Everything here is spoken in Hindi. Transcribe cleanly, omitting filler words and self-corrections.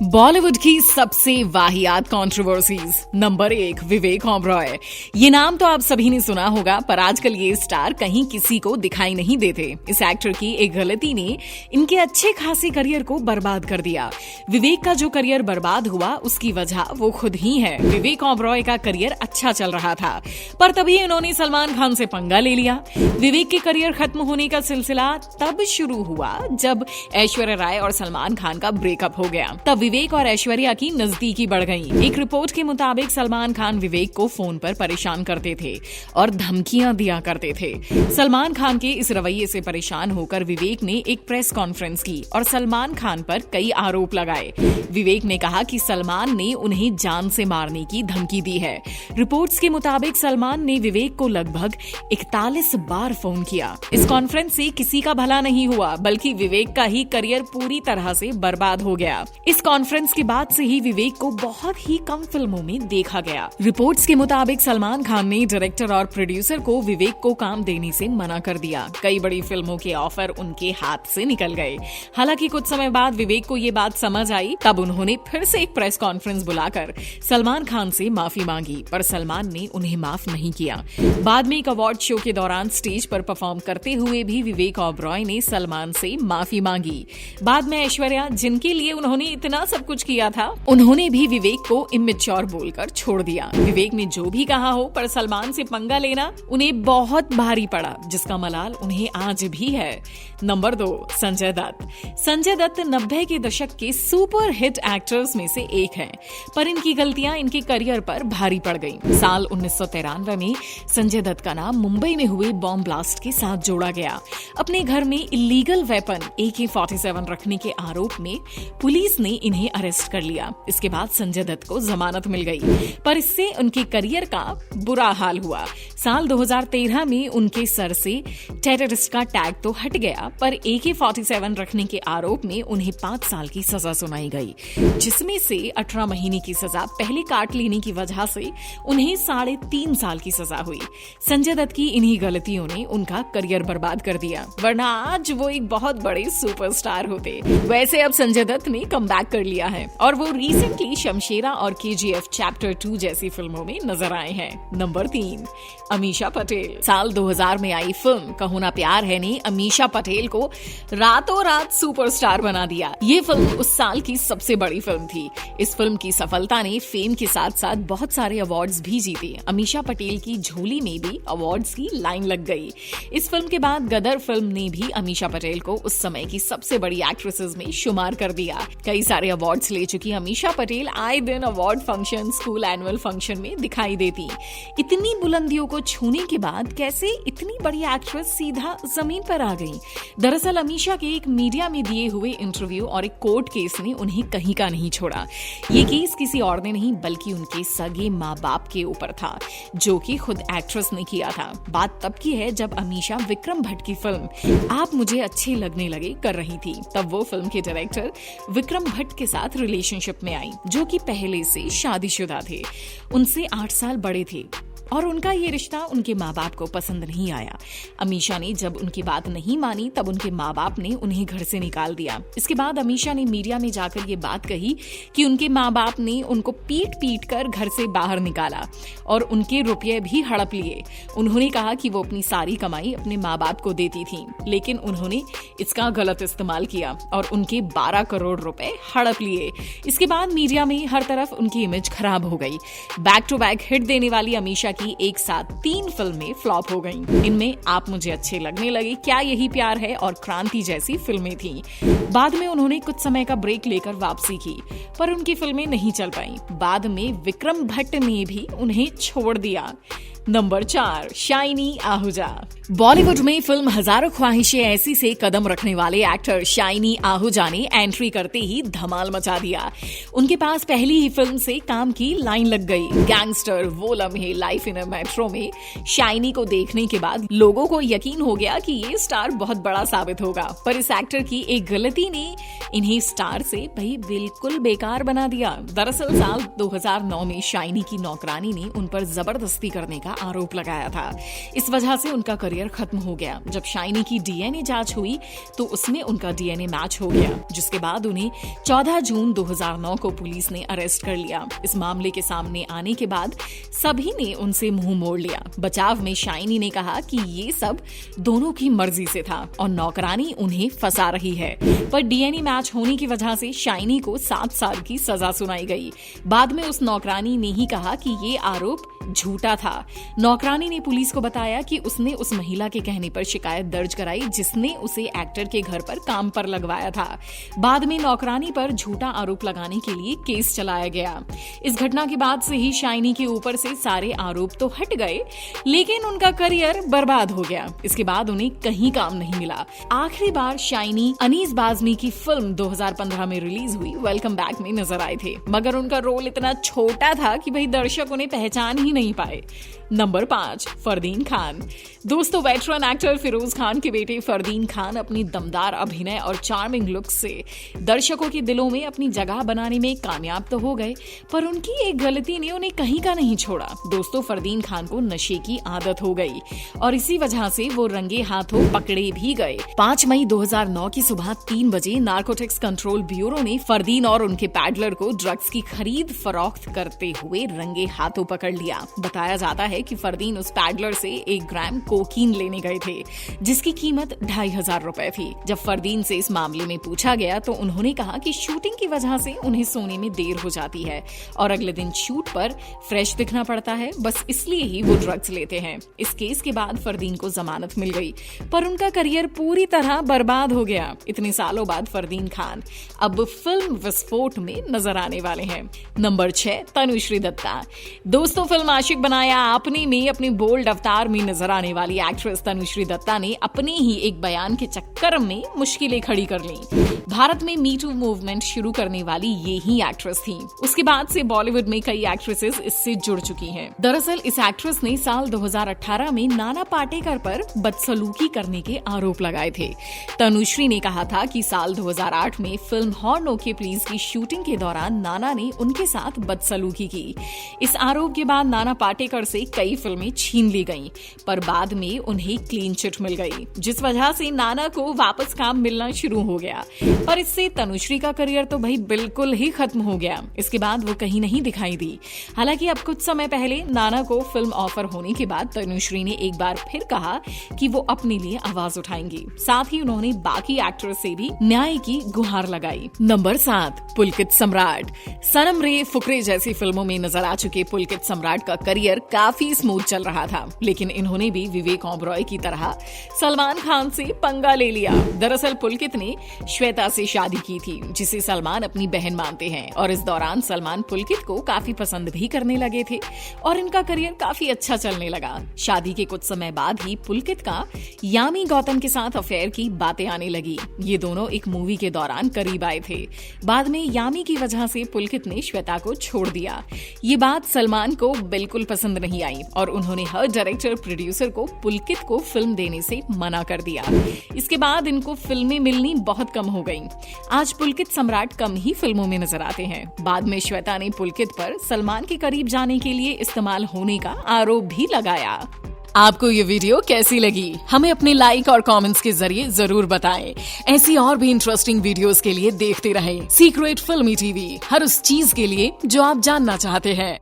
बॉलीवुड की सबसे वाहियात कंट्रोवर्सीज। नंबर 1, विवेक ओबरॉय। ये नाम तो आप सभी ने सुना होगा, पर आजकल ये स्टार कहीं किसी को दिखाई नहीं देते। इस एक्टर की एक गलती ने इनके अच्छे खासे करियर को बर्बाद कर दिया। विवेक का जो करियर बर्बाद हुआ उसकी वजह वो खुद ही है। विवेक ओबरॉय का करियर अच्छा चल रहा था, पर तभी इन्होंने सलमान खान से पंगा ले लिया। विवेक के करियर खत्म होने का सिलसिला तब शुरू हुआ जब ऐश्वर्या राय और सलमान खान का ब्रेकअप हो गया। तब विवेक और ऐश्वर्या की नजदीकी बढ़ गई। एक रिपोर्ट के मुताबिक सलमान खान विवेक को फोन पर परेशान करते थे और धमकियां दिया करते थे। सलमान खान के इस रवैये से परेशान होकर विवेक ने एक प्रेस कॉन्फ्रेंस की और सलमान खान पर कई आरोप लगाए। विवेक ने कहा कि सलमान ने उन्हें जान से मारने की धमकी दी है। रिपोर्ट्स के मुताबिक सलमान ने विवेक को लगभग 41 बार फोन किया। इस कॉन्फ्रेंस से किसी का भला नहीं हुआ, बल्कि विवेक का ही करियर पूरी तरह से बर्बाद हो गया। इस कॉन्फ्रेंस के बाद से ही विवेक को बहुत ही कम फिल्मों में देखा गया। रिपोर्ट्स के मुताबिक सलमान खान ने डायरेक्टर और प्रोड्यूसर को विवेक को काम देने से मना कर दिया। कई बड़ी फिल्मों के ऑफर उनके हाथ से निकल गए। हालांकि कुछ समय बाद विवेक को ये बात समझ आई, तब उन्होंने फिर से एक प्रेस कॉन्फ्रेंस बुलाकर सलमान खान से माफी मांगी, पर सलमान ने उन्हें माफ नहीं किया। बाद में एक अवार्ड शो के दौरान स्टेज पर परफॉर्म करते हुए भी विवेक ओबरॉय ने सलमान से माफी मांगी। बाद में ऐश्वर्या, जिनके लिए उन्होंने इतना सब कुछ किया था, उन्होंने भी विवेक को इमेच्योर बोलकर छोड़ दिया। विवेक ने जो भी कहा हो, पर सलमान से पंगा लेना उन्हें बहुत भारी पड़ा, जिसका मलाल उन्हें आज भी है। नंबर 2, संजय दत्त। संजय दत्त 90 के दशक के सुपर हिट एक्टर्स में से एक हैं, पर इनकी गलतियां इनके करियर पर भारी पड़ गईं। साल 1993 में संजय दत्त का नाम मुंबई में हुए बॉम्ब ब्लास्ट के साथ जोड़ा गया। अपने घर में इलीगल वेपन AK-47 रखने के आरोप में पुलिस ने इन्हें अरेस्ट कर लिया। इसके बाद संजय दत्त को जमानत मिल गई, पर इससे उनके करियर का बुरा हाल हुआ। साल 2013 में उनके सर से टेररिस्ट का टैग तो हट गया, पर AK-47 रखने के आरोप में उन्हें 5 साल की सजा सुनाई गई, जिसमें से 18 महीने की सजा पहले काट लेने की वजह से उन्हें 3.5 साल की सजा हुई। संजय दत्त की इन्हीं गलतियों ने उनका करियर बर्बाद कर दिया, वरना आज वो एक बहुत बड़े सुपरस्टार होते। वैसे अब संजय दत्त ने कमबैक कर लिया है और वो रिसेंटली शमशेरा और KGF चैप्टर 2 जैसी फिल्मों में नजर आए हैं। नंबर 3, अमीषा पटेल। साल 2000 में आई फिल्म कहो ना प्यार है ने अमीषा पटेल को रातों रात सुपरस्टार बना दिया। ये फिल्म उस साल की सबसे बड़ी फिल्म थी। इस फिल्म की सफलता ने फेम के साथ साथ बहुत सारे अवार्ड्स भी जीते। अमीषा पटेल की झोली में भी अवार्ड्स की लाइन लग गई। इस फिल्म के बाद गदर फिल्म ने भी अमीषा पटेल को उस समय की सबसे बड़ी एक्ट्रेसेस में शुमार कर दिया। कई सारे अवार्ड्स ले चुकी अमीषा पटेल आए दिन award function, school annual function में दिखाई देती। इतनी बुलंदियों को छूने के बाद कैसे इतनी बड़ी एक्ट्रेस सीधा जमीन पर आ गई? दरअसल अमीषा के एक मीडिया में दिए हुए इंटरव्यू और एक कोर्ट केस ने उन्हें कहीं का नहीं छोड़ा। ये केस किसी और ने नहीं, बल्कि उनके सगे माँ बाप के ऊपर था, जो कि खुद एक्ट्रेस ने किया था। बात तब की है जब अमीषा विक्रम भट्ट की फिल्म आप मुझे अच्छे लगने लगे कर रही थी। तब वो फिल्म के डायरेक्टर विक्रम भट्ट के साथ रिलेशनशिप में आई, जो कि पहले से शादीशुदा थे, उनसे 8 साल बड़े थे, और उनका ये रिश्ता उनके माँ बाप को पसंद नहीं आया। अमीषा ने जब उनकी बात नहीं मानी, तब उनके माँ बाप ने उन्हें घर से निकाल दिया। इसके बाद अमीषा ने मीडिया में जाकर ये बात कही कि उनके माँ बाप ने उनको पीट कर घर से बाहर निकाला और उनके रुपये भी हड़प लिए। उन्होंने कहा कि वो अपनी सारी कमाई अपने माँ बाप को देती थी, लेकिन उन्होंने इसका गलत इस्तेमाल किया और उनके 12 करोड़ रुपए हड़प लिए। इसके बाद मीडिया में हर तरफ उनकी इमेज खराब हो गई। बैक टू बैक हिट देने वाली अमीषा की एक साथ 3 फिल्में फ्लॉप हो गईं। इनमें आप मुझे अच्छे लगने लगे, क्या यही प्यार है और क्रांति जैसी फिल्में थीं। बाद में उन्होंने कुछ समय का ब्रेक लेकर वापसी की, पर उनकी फिल्में नहीं चल पाईं। बाद में विक्रम भट्ट ने भी उन्हें छोड़ दिया। Number 4, shiny Ahuja. बॉलीवुड में फिल्म हजारों ख्वाहिशें ऐसी से कदम रखने वाले एक्टर शाइनी आहूजा ने एंट्री करते ही धमाल मचा दिया। उनके पास पहली ही फिल्म से काम की लाइन लग गई। गैंगस्टर, वो लम्हे, लाइफ इन अ मेट्रो में शाइनी को देखने के बाद लोगों को यकीन हो गया कि ये स्टार बहुत बड़ा साबित होगा, पर इस एक्टर की एक गलती ने इन्हें स्टार से भाई बिल्कुल बेकार बना दिया। दरअसल साल 2009 में शाइनी की नौकरानी ने उन पर जबरदस्ती करने का आरोप लगाया था। इस वजह से उनका करियर खत्म हो गया। जब शाइनी की डीएनए जांच हुई तो उसमें उनका डीएनए मैच हो गया, जिसके बाद उन्हें 14 जून 2009 को पुलिस ने अरेस्ट कर लिया। इस मामले के सामने आने के बाद सभी ने उनसे मुंह मोड़ लिया। बचाव में शाइनी ने कहा कि ये सब दोनों की मर्जी से था और नौकरानी उन्हें फंसा रही है। पर डीएनए मैच होने की वजह से शाइनी को 7 साल की सजा सुनाई गई। बाद में उस नौकरानी ने ही कहा कि ये आरोप झूठा था। नौकरानी ने पुलिस को बताया कि उसने उस महिला के कहने पर शिकायत दर्ज कराई जिसने उसे एक्टर के घर पर काम पर लगवाया था। बाद में नौकरानी पर झूठा आरोप लगाने के लिए केस चलाया गया। इस घटना के बाद से ही शाइनी के ऊपर से सारे आरोप तो हट गए, लेकिन उनका करियर बर्बाद हो गया। इसके बाद उन्हें कहीं काम नहीं मिला। आखिरी बार शाइनी अनीस बाज़मी की फिल्म 2015 में रिलीज हुई वेलकम बैक में नजर आए थे, मगर उनका रोल इतना छोटा था कि भाई दर्शक उन्हें पहचान ही नहीं पाए। नंबर 5, फरदीन खान। दोस्तों, वेटरन एक्टर फिरोज खान के बेटे फरदीन खान अपनी दमदार अभिनय और चार्मिंग लुक से दर्शकों के दिलों में अपनी जगह बनाने में कामयाब तो हो गए, पर उनकी एक गलती ने उन्हें कहीं का नहीं छोड़ा। दोस्तों, फरदीन खान को नशे की आदत हो गई और इसी वजह से वो रंगे हाथों पकड़े भी गए। 5 मई 2009 की सुबह 3 बजे नार्कोटिक्स कंट्रोल ब्यूरो ने फरदीन और उनके पैडलर को ड्रग्स की खरीद फरोख्त करते हुए रंगे हाथों पकड़ लिया। बताया जाता है कि फरदीन उस पैडलर से 1 ग्राम कोकीन लेने गए थे, जिसकी कीमत 2,500 रुपए थी। जब फरदीन से इस मामले में पूछा गया तो उन्होंने कहा कि शूटिंग की वजह से उन्हें सोने में देर हो जाती है और अगले दिन शूट पर फ्रेश दिखना पड़ता है, बस इसलिए ही वो ड्रग्स लेते हैं। इस केस के बाद फरदीन को जमानत मिल गई, पर उनका करियर पूरी तरह बर्बाद हो गया। इतने सालों बाद फरदीन खान अब फिल्म विस्फोट में नजर आने वाले हैं। नंबर 6, तनुश्री दत्ता। दोस्तों, फिल्म आशिक बनाया आपने में अपने बोल्ड अवतार में नजर आने वाली एक्ट्रेस तनुश्री दत्ता ने अपने ही एक बयान के चक्कर में मुश्किलें खड़ी कर लीं। भारत में मी टू मूवमेंट शुरू करने वाली ये ही एक्ट्रेस थी। उसके बाद से बॉलीवुड में कई एक्ट्रेसेस इससे जुड़ चुकी हैं। दरअसल इस एक्ट्रेस ने साल 2018 में नाना पाटेकर पर बदसलूकी करने के आरोप लगाए थे। तनुश्री ने कहा था कि साल 2008 में फिल्म हॉर्न ओके प्लीज की शूटिंग के दौरान नाना ने उनके साथ बदसलूकी की। इस आरोप के बाद नाना पाटेकर से कई फिल्में छीन ली गईं, पर बाद में उन्हें क्लीन चिट मिल गई, जिस वजह से नाना को वापस काम मिलना शुरू हो गया। पर इससे तनुश्री का करियर तो भाई बिल्कुल ही खत्म हो गया। इसके बाद वो कहीं नहीं दिखाई दी। हालांकि अब कुछ समय पहले नाना को फिल्म ऑफर होने के बाद तनुश्री ने एक बार फिर कहा कि वो अपने लिए आवाज उठाएंगी। साथ ही उन्होंने बाकी एक्टर्स से भी न्याय की गुहार लगाई। नंबर 7, पुलकित सम्राट। सनम रे, फुकरे जैसी फिल्मों में नजर आ चुके पुलकित सम्राट का करियर काफी स्मूथ चल रहा था, लेकिन इन्होंने भी विवेक ओबरॉय की तरह सलमान खान से पंगा ले लिया। दरअसल पुलकित ने श्वेता से शादी की थी, जिसे सलमान अपनी बहन मानते हैं, और इस दौरान सलमान पुलकित को काफी पसंद भी करने लगे थे और इनका करियर काफी अच्छा चलने लगा। शादी के कुछ समय बाद ही पुलकित का यामी गौतम के साथ अफेयर की बातें आने लगी। ये दोनों एक मूवी के दौरान करीब आए थे। बाद में यामी की वजह से पुलकित ने श्वेता को छोड़ दिया। ये बात सलमान को बिल्कुल पसंद नहीं आई और उन्होंने हर डायरेक्टर प्रोड्यूसर को पुलकित को फिल्म देने से मना कर दिया। इसके बाद इनको फिल्में मिलनी बहुत कम हो गईं। आज पुलकित सम्राट कम ही फिल्मों में नजर आते हैं। बाद में श्वेता ने पुलकित पर सलमान के करीब जाने के लिए इस्तेमाल होने का आरोप भी लगाया। आपको ये वीडियो कैसी लगी? हमें अपने लाइक और कमेंट्स के जरिए जरूर बताएं। ऐसी और भी इंटरेस्टिंग वीडियोस के लिए देखते रहें सीक्रेट फिल्मी टीवी, हर उस चीज के लिए जो आप जानना चाहते हैं।